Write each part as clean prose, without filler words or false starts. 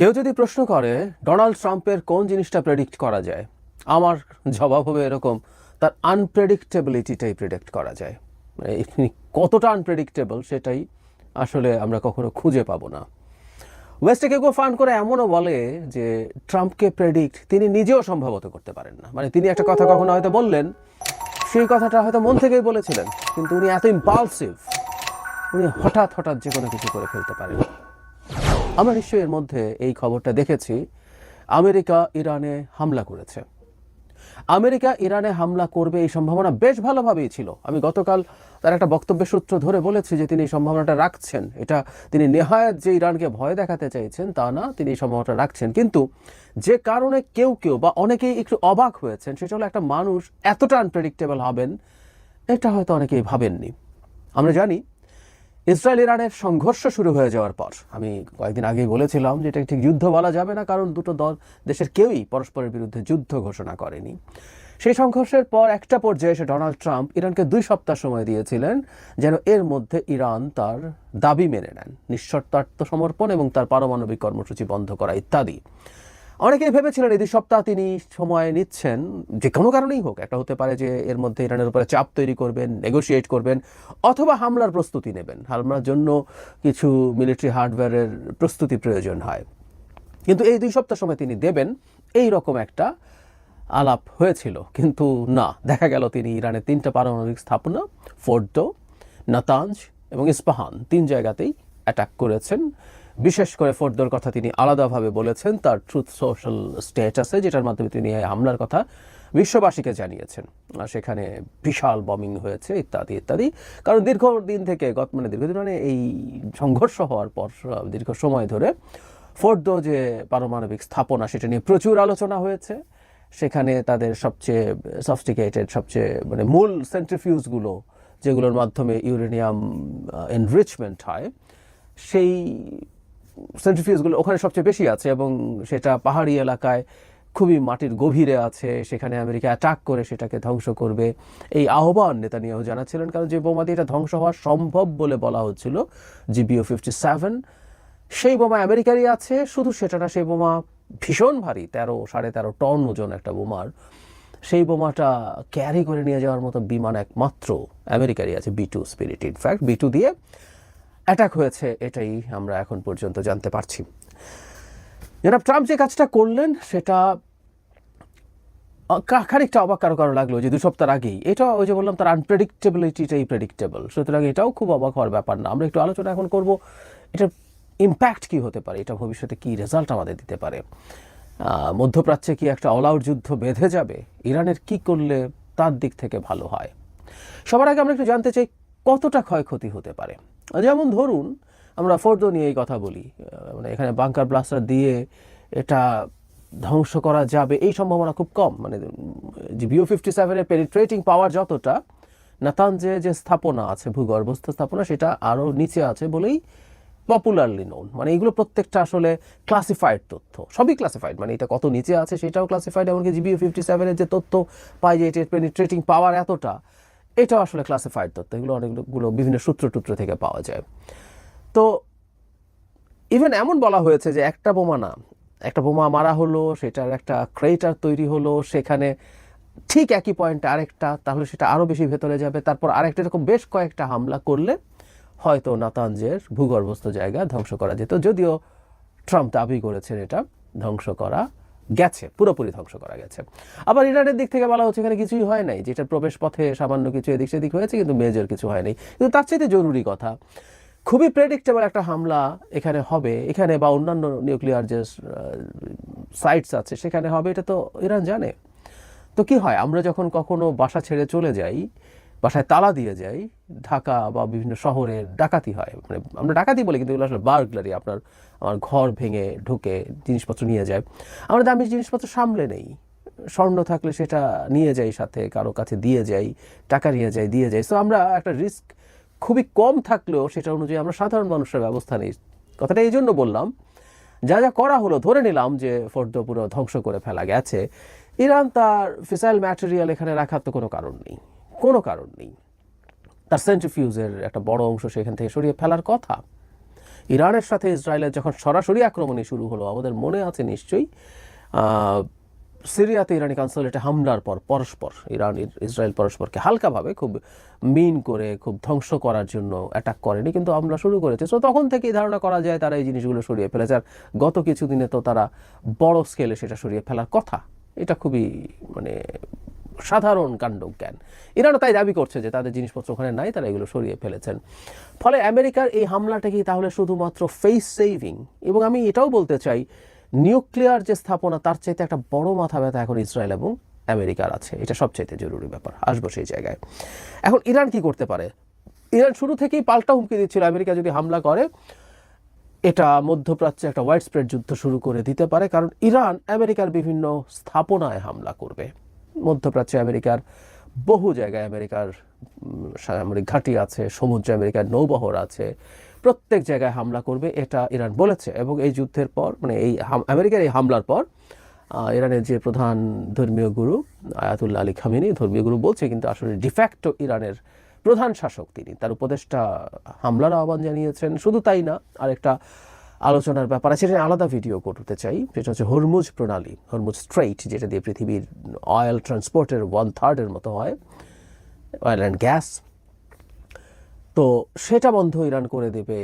কেউ যদি প্রশ্ন করে ডোনাল্ড ট্রাম্পের কোন জিনিসটা প্রেডিক্ট করা যায়, আমার জবাব হবে এরকম, তার আনপ্রেডিক্টেবিলিটিটাই প্রেডিক্ট করা যায়। মানে কতটা আনপ্রেডিক্টেবল সেটাই আসলে আমরা কখনো খুঁজে পাবো না। ওয়েস্টে কেউ ফান্ড করে এমনও বলে যে ট্রাম্পকে প্রেডিক্ট তিনি নিজেও সম্ভবত করতে পারেন না। মানে তিনি একটা কথা কখনো হয়তো বললেন, সেই কথাটা হয়তো মন থেকেই বলেছিলেন, কিন্তু উনি এত ইম্পালসিভ, উনি হঠাৎ হঠাৎ যে কোনো কিছু করে ফেলতে পারেন। আমরা নিশ্চয়ই এর মধ্যে এই খবরটা দেখেছি, আমেরিকা ইরানে হামলা করেছে। আমেরিকা ইরানে হামলা করবে এই সম্ভাবনা বেশ ভালোভাবেই ছিল। আমি গতকাল তার একটা বক্তব্যের সূত্র ধরে বলেছি যে তিনি এই সম্ভাবনাটা রাখছেন। এটা তিনি নেহায়াত যে ইরানকে ভয় দেখাতে চাইছেন তা না, তিনি এই সম্ভাবনাটা রাখছেন। কিন্তু যে কারণে কেউ বা অনেকেই একটু অবাক হয়েছেন সেটা হলো একটা মানুষ এতটা আনপ্রেডিক্টেবল হবেন এটা হয়তো অনেকেই ভাবেননি। আমরা জানি ইসরায়েল ইরানের সংঘর্ষ শুরু হয়ে যাওয়ার পর, আমি কয়েকদিন আগেই বলেছিলাম যে এটা ঠিক যুদ্ধ বলা যাবে না, কারণ দুটো দেশের কেউই পরস্পরের বিরুদ্ধে যুদ্ধ ঘোষণা করেনি। সেই সংঘর্ষের পর একটা পর্যায়ে এসে ডোনাল্ড ট্রাম্প ইরানকে 2 সপ্তাহ সময় দিয়েছিলেন যেন এর মধ্যে ইরান তার দাবি মেনে নেন, নিঃশর্ত আত্মসমর্পণ এবং তার পারমাণবিক কর্মসূচি বন্ধ করা ইত্যাদি। অনেকেই ভেবেছিলেন এই 2 সপ্তাহ তিনি সময় নিচ্ছেন, যে কোনো কারণেই হোক, একটা হতে পারে যে এর মধ্যে ইরানের উপরে চাপ তৈরি করবেন, নেগোশিয়েট করবেন, অথবা হামলার প্রস্তুতি নেবেন, হামলার জন্য কিছু মিলিটারি হার্ডওয়্যারের প্রস্তুতি প্রয়োজন হয়। কিন্তু এই 2 সপ্তাহ সময় তিনি দেবেন এই রকম একটা আলাপ হয়েছিল, কিন্তু না, দেখা গেল তিনি ইরানের 3টা পারমাণবিক স্থাপনা ফোর্দো, নাতাঞ্জ এবং ইস্পাহান 3 জায়গাতেই অ্যাটাক করেছেন। বিশেষ করে ফোর্দোর কথা তিনি আলাদাভাবে বলেছেন তার ট্রুথ সোশ্যাল স্ট্যাটাসে, যেটার মাধ্যমে তিনি এই হামলার কথা বিশ্ববাসীকে জানিয়েছেন। সেখানে বিশাল বমিং হয়েছে ইত্যাদি ইত্যাদি। কারণ দীর্ঘদিন থেকে দীর্ঘদিন মানে এই সংঘর্ষ হওয়ার পর দীর্ঘ সময় ধরে ফোর্দো যে পারমাণবিক স্থাপনা সেটা নিয়ে প্রচুর আলোচনা হয়েছে। সেখানে তাদের সবচেয়ে সফিস্টিকেটেড, সবচেয়ে মূল সেন্ট্রিফিউজগুলো, যেগুলোর মাধ্যমে ইউরেনিয়াম এনরিচমেন্ট হয়, সেই সেন্ট্রিফিউজগুলো ওখানে সবচেয়ে বেশি আছে এবং সেটা পাহাড়ি এলাকায় খুবই মাটির গভীরে আছে। সেখানে আমেরিকা অ্যাটাক করে সেটাকে ধ্বংস করবে এই আহ্বান নেতানিয়াহু জানাচ্ছিলেন, কারণ যে বোমা দিয়ে এটা ধ্বংস হওয়া সম্ভব বলে বলা হচ্ছিল GBU-57, সেই বোমা আমেরিকারই আছে। শুধু সেটা না, সেই বোমা ভীষণ ভারী, 13-13.5 টন ওজন একটা বোমার। সেই বোমাটা ক্যারি করে নিয়ে যাওয়ার মতো বিমান একমাত্র আমেরিকারই আছে, B-2 স্পিরিট। ইনফ্যাক্ট B-2 দিয়ে অ্যাটাক হয়েছে, এটাই আমরা এখন পর্যন্ত জানতে পারছি। জনাব ট্রাম্প যে কাজটা করলেন সেটা খানিকটা অবাক কারো লাগলো যে 2 সপ্তাহ আগেই এটা, ওই যে বললাম, তার আনপ্রেডিক্টেবিলিটিটাই প্রেডিক্টেবল, সুতরাং এটাও খুব অবাক হওয়ার ব্যাপার না। আমরা একটু আলোচনা এখন করব এটার ইম্প্যাক্ট কি হতে পারে, এটা ভবিষ্যতে কি রেজাল্ট আমাদের দিতে পারে। মধ্যপ্রাচ্যে কি একটা অল আউট যুদ্ধ বেঁধে যাবে? ইরানের কি করলে তার দিক থেকে ভালো হয়? সবার আগে আমরা একটু জানতে চাই কতটা ক্ষয়ক্ষতি হতে পারে। যেমন ধরুন, আমরা ফোর্দো নিয়ে এই কথা বলি, এখানে বাংকার ব্লাস্টার দিয়ে এটা ধ্বংস করা যাবে এই সম্ভাবনা খুব কম। GBU-57 পেনিট্রেটিং পাওয়ার যতটা, নাতাঞ্জে যে স্থাপনা আছে, ভূগর্ভস্থ স্থাপনা, সেটা আরও নিচে আছে বলেই পপুলারলি নোন। এগুলো প্রত্যেকটা আসলে ক্লাসিফাইড তথ্য, সবই ক্লাসিফাইড। এটা কত নিচে আছে সেটাও ক্লাসিফাইড, এমনকি GBU-57 যে তথ্য পাই যে এটার পেনিট্রেটিং পাওয়ার এতটা, এটাও আসলে ক্লাসিফাইড তথ্য। এগুলো অনেকগুলো বিভিন্ন সূত্র থেকে পাওয়া যায়। তো ইভেন এমন বলা হয়েছে যে একটা বোমা মারা হলো, সেটার একটা ক্রেটার তৈরি হলো, সেখানে ঠিক একই পয়েন্টে আরেকটা, তাহলে সেটা আরও বেশি ভেতরে যাবে, তারপর আরেকটা, এরকম বেশ কয়েকটা হামলা করলে হয়তো নাতাঞ্জের ভূগর্ভস্থ জায়গা ধ্বংস করা যেত। যদিও ট্রাম্প দাবি করেছেন এটা ধ্বংস করা গেছে, পুরোপুরি ধ্বংস করা গেছে। আবার ইরানের দিক থেকে বলা হচ্ছে এখানে কিছুই হয় নাই, যেটা প্রবেশ পথে সামান্য কিছু এদিক সেদিক হয়েছে, কিন্তু মেজর কিছু হয় নাই। কিন্তু তার চাইতে জরুরি কথা, খুবই প্রেডিক্টেবল একটা হামলা এখানে হবে, এখানে বা অন্যান্য নিউক্লিয়ার যে সাইটস আছে সেখানে হবে, এটা তো ইরান জানে। তো কি হয়, আমরা যখন কখনো বাসা ছেড়ে চলে যাই, বাসায় তালা দিয়ে যাই, ঢাকা বা বিভিন্ন শহরে ডাকাতি হয়, আমরা ডাকাতি বলি কিন্তু এগুলো আসলে বার্গলারি, আমার ঘর ভেঙে ঢুকে জিনিসপত্র নিয়ে যায়। আমরা দামি জিনিসপত্র সামলে নেই, স্বর্ণ থাকলে সেটা নিয়ে যাই, সাথে কারো কাছে দিয়ে যাই, টাকা নিয়ে দিয়ে যাই। সো আমরা একটা রিস্ক খুবই কম থাকলেও সেটা অনুযায়ী আমরা সাধারণ মানুষের ব্যবস্থা নেই। কথাটা এই জন্য বললাম, যা করা হলো, ধরে নিলাম যে ফোর্দো পুরো ধ্বংস করে ফেলা গেছে, ইরান তার ফিসাইল ম্যাটেরিয়াল এখানে রাখার তো কোনো কারণ নেই। তার সেন্ট্রিফিউজের একটা বড় অংশ সেখান থেকে সরিয়ে ফেলার কথা। ইরানের সাথে ইসরায়েলের যখন সরাসরি আক্রমণই শুরু হলো, আমাদের মনে আছে নিশ্চয়ই সিরিয়াতে ইরানি কনসুলেটে হামলার পর পরস্পর ইরান ইসরায়েল পরস্পরকে হালকাভাবে খুব মিন করে খুব ধ্বংস করার জন্য অ্যাটাক করেনি, কিন্তু হামলা শুরু করেছে। সো তখন থেকেই ধারণা করা যায় তারা এই জিনিসগুলো সরিয়ে ফেলেছে। আর গত কিছুদিনে তো তারা বড় স্কেলে সেটা সরিয়ে ফেলার কথা। এটা খুবই মানে সাধারণ কাণ্ডজ্ঞান। ইরানও তাই দাবি করছে যে তাদের জিনিসপত্র ওখানে নাই, তারা এগুলো সরিয়ে ফেলেছেন। ফলে আমেরিকার এই হামলাটা কি তাহলে শুধুমাত্র ফেস সেভিং? এবং আমি এটাও বলতে চাই, নিউক্লিয়ার যে স্থাপনা তার চাইতে একটা বড় মাথা ব্যথা এখন ইসরায়েল এবং আমেরিকার আছে। এটা সবচাইতে জরুরি ব্যাপার। আসবো সেই জায়গায়। এখন ইরান কি করতে পারে? ইরান শুরু থেকেই পাল্টা হুমকি দিচ্ছিল, আমেরিকা যদি হামলা করে এটা মধ্যপ্রাচ্যে একটা ওয়াইড স্প্রেড যুদ্ধ শুরু করে দিতে পারে, কারণ ইরান আমেরিকার বিভিন্ন স্থাপনায় হামলা করবে। মধ্যপ্রাচ্যে আমেরিকার বহু জায়গায় আমেরিকার সামরিক ঘাঁটি আছে, সমুদ্রে আমেরিকার নৌবহর আছে, প্রত্যেক জায়গায় হামলা করবে এটা ইরান বলেছে। এবং এই যুদ্ধের পর মানে এই আমেরিকার এই হামলার পর ইরানের যে প্রধান ধর্মীয় গুরু আয়াতুল্লাহ আলী খামেনি, ধর্মীয় গুরু বলছে কিন্তু আসলে ডিফ্যাক্টো ইরানের প্রধান শাসক তিনি, তার উপদেষ্টা হামলার আহ্বান জানিয়েছেন। শুধু তাই না, আরেকটা আলোচনার ব্যাপার আছে, সেটা আলাদা ভিডিও করতে চাই। সেটা হচ্ছে হরমুজ প্রণালী, হরমুজ স্ট্রেইট, যেটা দিয়ে পৃথিবীর অয়েল ট্রান্সপোর্টের 1/3 মতো হয়, অয়েল অ্যান্ড গ্যাস। তো সেটা বন্ধ ইরান করে দেবে,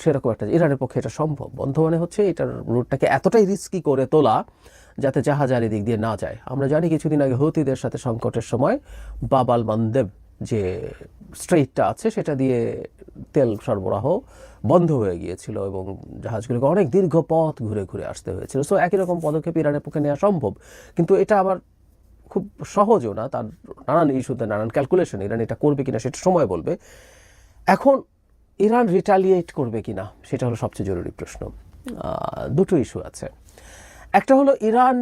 সেরকম একটা ইরানের পক্ষে এটা সম্ভব। বন্ধ মানে হচ্ছে এটার রুটটাকে এতটাই রিস্কি করে তোলা যাতে জাহাজ আর এদিক দিয়ে না যায়। আমরা জানি কিছুদিন আগে হুতিদের সাথে সংকটের সময় বাব আল মানদেব যে স্ট্রেইটটা আছে সেটা দিয়ে তেল সরবরাহ বন্ধ হয়ে গিয়েছিল এবং জাহাজগুলোকে অনেক দীর্ঘ পথ ঘুরে ঘুরে আসতে হয়েছিল। সো একই রকম পদক্ষেপ ইরানের পক্ষে নেওয়া সম্ভব, কিন্তু এটা আবার খুব সহজও না। তার নানান ইস্যুতে নানান ক্যালকুলেশন, ইরান এটা করবে কিনা সেটা সময় বলবে। এখন ইরান রিটালিয়েট করবে কিনা সেটা হলো সবচেয়ে জরুরি প্রশ্ন। দুটো ইস্যু আছে। একটা হলো ইরান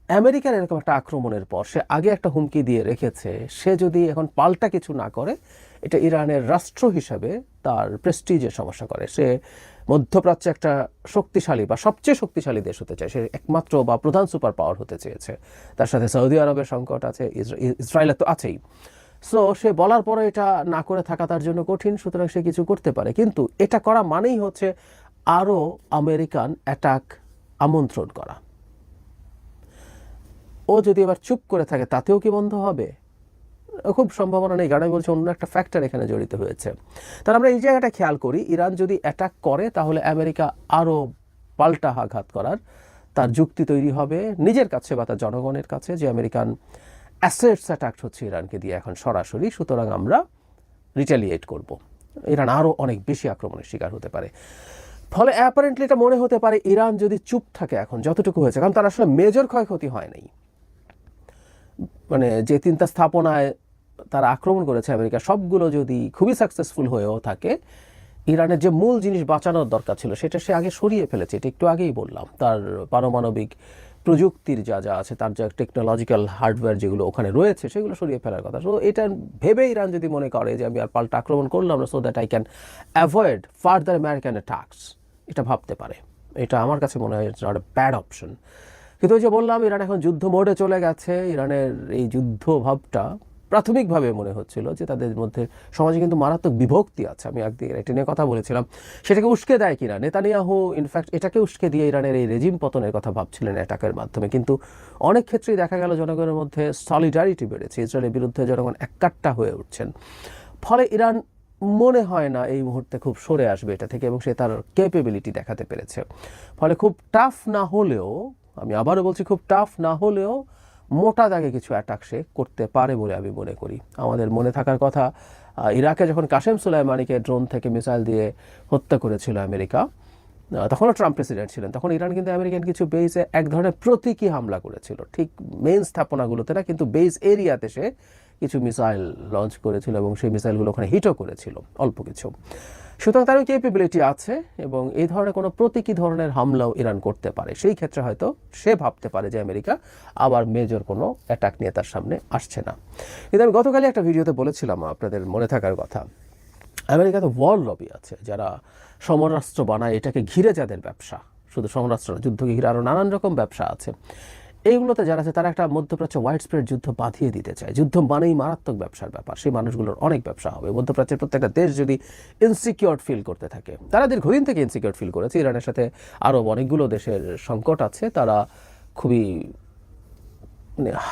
আমেরিকার এরকম একটা আক্রমণের পর সে আগে একটা হুমকি দিয়ে রেখেছে, সে যদি এখন পাল্টা কিছু না করে এটা ইরানের রাষ্ট্র হিসাবে তার প্রেস্টিজের সমস্যা করে। সে মধ্যপ্রাচ্যে একটা শক্তিশালী বা সবচেয়ে শক্তিশালী দেশ হতে চায়, সে একমাত্র বা প্রধান সুপার পাওয়ার হতে চেয়েছে। তার সাথে সৌদি আরবের সংকট আছে, ইসরায়েলের তো আছেই। সো সে বলার পরে এটা না করে থাকা তার জন্য কঠিন, সুতরাং সে কিছু করতে পারে। কিন্তু এটা করা মানেই হচ্ছে আরও আমেরিকান অ্যাটাক আমন্ত্রণ করা। ও যদি এবার চুপ করে থাকে তাতেও কি বন্ধ হবে? খুব সম্ভাবনা নেই, কারণ আমি বলছি অন্য একটা ফ্যাক্টর এখানে জড়িত হয়েছে। তাহলে আমরা এই জায়গাটা খেয়াল করি, ইরান যদি অ্যাটাক করে তাহলে আমেরিকা আরও পাল্টা আঘাত করার তার যুক্তি তৈরি হবে নিজের কাছে বা তার জনগণের কাছে, যে আমেরিকান অ্যাসেটস অ্যাটাক হচ্ছে ইরানকে দিয়ে এখন সরাসরি, সুতরাং আমরা রিটালিয়েট করব। ইরান আরও অনেক বেশি আক্রমণের শিকার হতে পারে। ফলে অ্যাপারেন্টলি এটা মনে হতে পারে ইরান যদি চুপ থাকে এখন যতটুকু হয়েছে, কারণ তার আসলে মেজর ক্ষয়ক্ষতি হয় নাই। মানে যে 3টা স্থাপনায় তারা আক্রমণ করেছে আমেরিকা, সবগুলো যদি খুবই সাকসেসফুল হয়েও থাকে, ইরানের যে মূল জিনিস বাঁচানোর দরকার ছিল সেটা সে আগে সরিয়ে ফেলেছে। এটা একটু আগেই বললাম, তার পারমাণবিক প্রযুক্তির যা যা আছে, তার যা টেকনোলজিক্যাল হার্ডওয়্যার যেগুলো ওখানে রয়েছে সেগুলো সরিয়ে ফেলার কথা। সো এটা ভেবে ইরান যদি মনে করে যে আমি আর পাল্টা আক্রমণ করলাম না, so that I can avoid further American attacks, এটা ভাবতে পারে। এটা আমার কাছে মনে হয় নট এ ব্যাড অপশন। কিন্তু ওই যে বললাম, ইরান এখন যুদ্ধ মোডে চলে গেছে। ইরানের এই যুদ্ধ ভাবটা প্রাথমিকভাবে মনে হচ্ছিল যে তাদের মধ্যে সমাজে কিন্তু মারাত্মক বিভক্তি আছে। আমি একদিন এটা নিয়ে কথা বলেছিলাম, সেটাকে উস্কে দেয় কিনা নেতানিয়াহু। ইনফ্যাক্ট এটাকে উস্কে দিয়ে ইরানের এই রেজিম পতনের কথা ভাবছিলেন অ্যাটাকের মাধ্যমে, কিন্তু অনেক ক্ষেত্রেই দেখা গেল জনগণের মধ্যে সলিডারিটি বেড়েছে, ইসরায়েলের বিরুদ্ধে জনগণ এককাট্টা হয়ে উঠছেন। ফলে ইরান মনে হয় না এই মুহূর্তে খুব সরে আসবে এটা থেকে, এবং সে তার ক্যাপেবিলিটি দেখাতে পেরেছে। ফলে খুব টাফ না হলেও, আমি আবারও বলছি, খুব টাফ না হলেও মোটা দাগে কিছু অ্যাটাক সে করতে পারে বলে আমি মনে করি। আমাদের মনে থাকার কথা, ইরাকে যখন কাসেম সুলাইমানিকে ড্রোন থেকে মিসাইল দিয়ে হত্যা করেছিল আমেরিকা, তখনও ট্রাম্প প্রেসিডেন্ট ছিলেন, তখন ইরান কিন্তু আমেরিকান কিছু বেইজে এক ধরনের প্রতীকী হামলা করেছিল, ঠিক মেইন স্থাপনাগুলোতে না, কিন্তু বেইজ এরিয়াতে সে কিছু মিসাইল লঞ্চ করেছিল এবং সেই মিসাইলগুলো ওখানে হিটও করেছিল অল্প কিছু। সুতরাং তারও ক্যাপেবিলিটি আছে এবং এই ধরনের কোনো প্রতীকী ধরনের হামলাও ইরান করতে পারে। সেই ক্ষেত্রে হয়তো সে ভাবতে পারে যে আমেরিকা আবার মেজর কোনো অ্যাটাক নিয়ে তার সামনে আসছে না। কিন্তু আমি গতকালই একটা ভিডিওতে বলেছিলাম, আপনাদের মনে থাকার কথা, আমেরিকাতে ওয়ার লবি আছে যারা সমরাস্ত্র বানায়, এটাকে ঘিরে যাদের ব্যবসা, শুধু সমরাস্ত্র না, যুদ্ধকে ঘিরে আরও নানান রকম ব্যবসা আছে। এইগুলোতে যারা আছে তারা একটা মধ্যপ্রাচ্য ওয়াইড স্প্রেড যুদ্ধ বাঁধিয়ে দিতে চায়। যুদ্ধ মানেই মারাত্মক ব্যবসার ব্যাপার, সেই মানুষগুলোর অনেক ব্যবসা হবে। মধ্যপ্রাচ্যের প্রত্যেকটা দেশ যদি ইনসিকিউর ফিল করতে থাকে, তারা দীর্ঘদিন থেকে ইনসিকিউর ফিল করেছে, ইরানের সাথে আরও অনেকগুলো দেশের সংকট আছে, তারা খুবই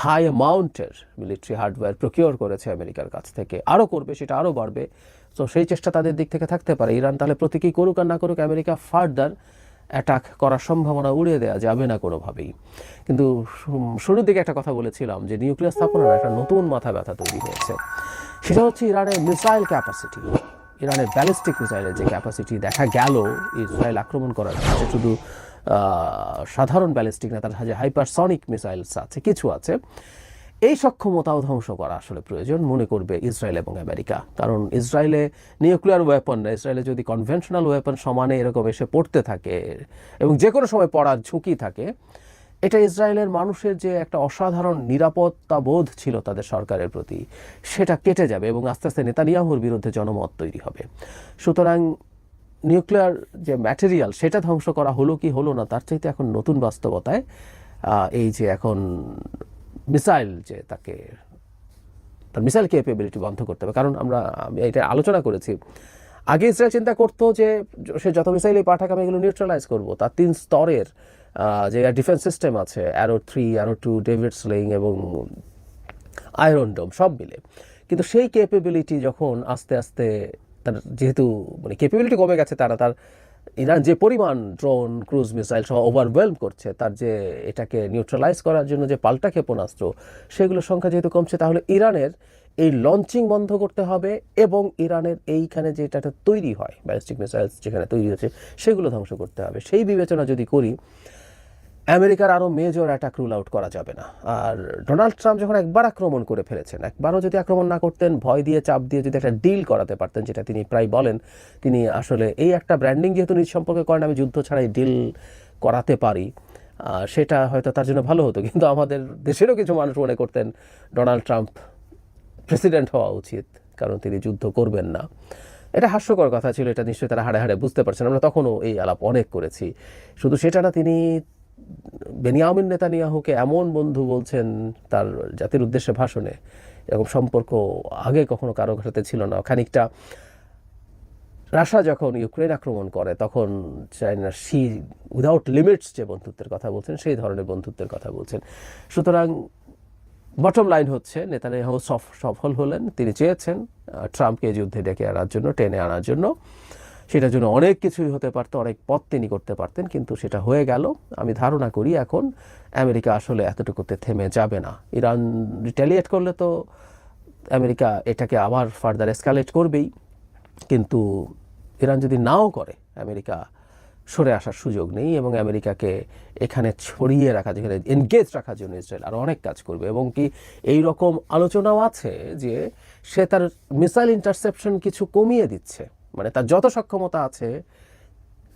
হাই অ্যামাউন্টের মিলিটারি হার্ডওয়্যার প্রকিওর করেছে আমেরিকার কাছ থেকে, আরও করবে, সেটা আরও বাড়বে। তো সেই চেষ্টা তাদের দিক থেকে থাকতে পারে। ইরান তাহলে প্রতীকী করুক আর না করুক, আমেরিকা ফার্দার অ্যাটাক করার সম্ভাবনা উড়িয়ে দেওয়া যাবে না কোনোভাবেই। কিন্তু শুরুর দিকে একটা কথা বলেছিলাম যে নিউক্লিয়ার স্থাপনার একটা নতুন মাথা ব্যথা তৈরি হয়েছে, সেটা হচ্ছে ইরানের মিসাইল ক্যাপাসিটি। ইরানের ব্যালিস্টিক মিসাইলের যে ক্যাপাসিটি দেখা গেল ইসরায়েল আক্রমণ করার ক্ষেত্রে, শুধু সাধারণ ব্যালিস্টিক না, তার যে হাইপারসনিক মিসাইলস আছে, কিছু আছে, এই সক্ষমতাও ধ্বংস করা আসলে প্রয়োজন মনে করবে ইসরায়েল এবং আমেরিকা। কারণ ইসরায়েলে নিউক্লিয়ার ওয়েপন না, ইসরায়েলে যদি কনভেনশনাল ওয়েপন সমানে এরকম এসে পড়তে থাকে এবং যে কোনো সময় পড়ার ঝুঁকি থাকে, এটা ইসরায়েলের মানুষের যে একটা অসাধারণ নিরাপত্তা বোধ ছিল তাদের সরকারের প্রতি, সেটা কেটে যাবে এবং আস্তে আস্তে নেতানিয়াহুর বিরুদ্ধে জনমত তৈরি হবে। সুতরাং নিউক্লিয়ার যে ম্যাটেরিয়াল সেটা ধ্বংস করা হলো কি হলো না, তার চাইতে এখন নতুন বাস্তবতায় এই যে এখন মিসাইল, যে তাকে তার মিসাইল ক্যাপেবিলিটি বন্ধ করতে হবে। কারণ আমি এটা আলোচনা করেছি, আগে ইসরায়েল চিন্তা করতো যে সে যত মিসাইলই পাঠাক আমি এগুলো নিউট্রালাইজ করবো। তার 3 স্তরের যে ডিফেন্স সিস্টেম আছে, অ্যারো 3, অ্যারো 2, ডেভিড স্লিং এবং আয়রন ডোম সব মিলে। কিন্তু সেই ক্যাপেবিলিটি যখন আস্তে আস্তে তার যেহেতু ক্যাপেবিলিটি কমে গেছে, তার ইরান যে পরিমাণ ড্রোন, ক্রুজ মিসাইল সহ ওভারওয়েলম করছে, তার যে এটাকে নিউট্রালাইজ করার জন্য যে পাল্টা ক্ষেপণাস্ত্র, সেগুলোর সংখ্যা যেহেতু কমছে, তাহলে ইরানের এই লঞ্চিং বন্ধ করতে হবে এবং ইরানের এইখানে যেটা তৈরি হয় ব্যালিস্টিক মিসাইলস যেখানে তৈরি হচ্ছে, সেগুলো ধ্বংস করতে হবে। সেই বিবেচনা যদি করি, আমেরিকার আরও মেজর অ্যাটাক রুল আউট করা যাবে না। আর ডোনাল্ড ট্রাম্প যখন একবার আক্রমণ করে ফেলেছেন, একবারও যদি আক্রমণ না করতেন, ভয় দিয়ে চাপ দিয়ে যদি একটা ডিল করাতে পারতেন, যেটা তিনি প্রায় বলেন, তিনি আসলে এই একটা ব্র্যান্ডিং যেহেতু নিজ সম্পর্কে করেন, আমি যুদ্ধ ছাড়াই ডিল করাতে পারি, সেটা হয়তো তার জন্য ভালো হতো। কিন্তু আমাদের দেশেরও কিছু মানুষ মনে করতেন ডোনাল্ড ট্রাম্প প্রেসিডেন্ট হওয়া উচিত, কারণ তিনি যুদ্ধ করবেন না। এটা হাস্যকর কথা ছিল, এটা নিশ্চয়ই তারা হাড়ে হাড়ে বুঝতে পারছেন। আমরা তখনও এই আলাপ অনেক করেছি। শুধু সেটা না, তিনি বেনিয়ামিন নেতানিয়াহুকে এমন বন্ধু বলছেন তার জাতির উদ্দেশ্যে ভাষণে, এরকম সম্পর্ক আগে কখনো কারো সাথে ছিল না। খানিকটা রাশিয়া যখন ইউক্রেন আক্রমণ করে, তখন চায়না উইদাউট লিমিটস যে বন্ধুত্বের কথা বলছেন, সেই ধরনের বন্ধুত্বের কথা বলছেন। সুতরাং বটম লাইন হচ্ছে, নেতানিয়াহু সফল হলেন। তিনি চেয়েছেন ট্রাম্পকে যুদ্ধে ডেকে আনার জন্য, টেনে আনার জন্য। সেটার জন্য অনেক কিছুই হতে পারতো, অনেক পথ তিনি করতে পারতেন, কিন্তু সেটা হয়ে গেল। আমি ধারণা করি এখন আমেরিকা আসলে এতটুকুতে থেমে যাবে না। ইরান রিটেলিয়েট করলে তো আমেরিকা এটাকে আবার ফার্দার এসকালেট করবেই, কিন্তু ইরান যদি নাও করে, আমেরিকা সরে আসার সুযোগ নেই এবং আমেরিকাকে এখানে ছড়িয়ে রাখা, যেখানে এনগেজ রাখার জন্য ইসরায়েল আরও অনেক কাজ করবে। এবং কি এই রকম আলোচনাও আছে যে সে তার মিসাইল ইন্টারসেপশন কিছু কমিয়ে দিচ্ছে, মানে তার যত সক্ষমতা আছে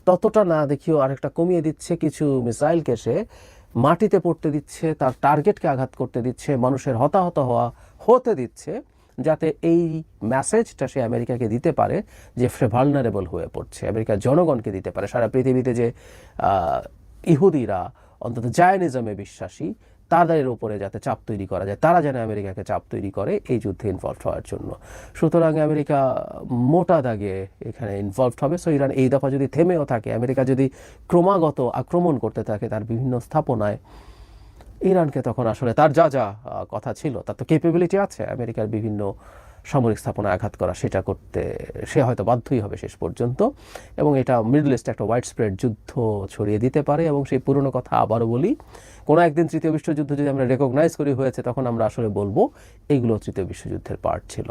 ততটা না দেখিও আরেকটা কমিয়ে দিচ্ছে, কিছু মিসাইলকে সে মাটিতে পড়তে দিচ্ছে, তার টার্গেটকে আঘাত করতে দিচ্ছে, মানুষের হতাহত হতে দিচ্ছে, যাতে এই মেসেজটা সে আমেরিকাকে দিতে পারে যে সে ভালনারেবল হয়ে পড়ছে, আমেরিকার জনগণকে দিতে পারে, সারা পৃথিবীতে যে ইহুদিরা অন্তত জায়নিজমে বিশ্বাসী, তাদের উপরে যাতে চাপ তৈরি করা যায়, তারা যেন আমেরিকাকে চাপ তৈরি করে এই যুদ্ধে ইনভলভ হওয়ার জন্য। সুতরাং আমেরিকা মোটা দাগে এখানে ইনভলভ হবে। সো ইরান এই দফা যদি থেমেও থাকে, আমেরিকা যদি ক্রমাগত আক্রমণ করতে থাকে তার বিভিন্ন স্থাপনায়, ইরানকে তখন আসলে তার যা যা কথা ছিল, তার তো ক্যাপেবিলিটি আছে আমেরিকার বিভিন্ন সামরিক স্থাপনা আঘাত করা, সেটা করতে সে হয়তো বাধ্যই হবে শেষ পর্যন্ত। এবং এটা মিডল ইস্টে একটা ওয়াইড স্প্রেড যুদ্ধ ছড়িয়ে দিতে পারে। এবং সেই পুরনো কথা আবারও বলি, কোনো একদিন তৃতীয় বিশ্বযুদ্ধ যদি আমরা রেকগনাইজ করি হয়েছে, তখন আমরা আসলে বলবো এইগুলো তৃতীয় বিশ্বযুদ্ধের পার্ট ছিল।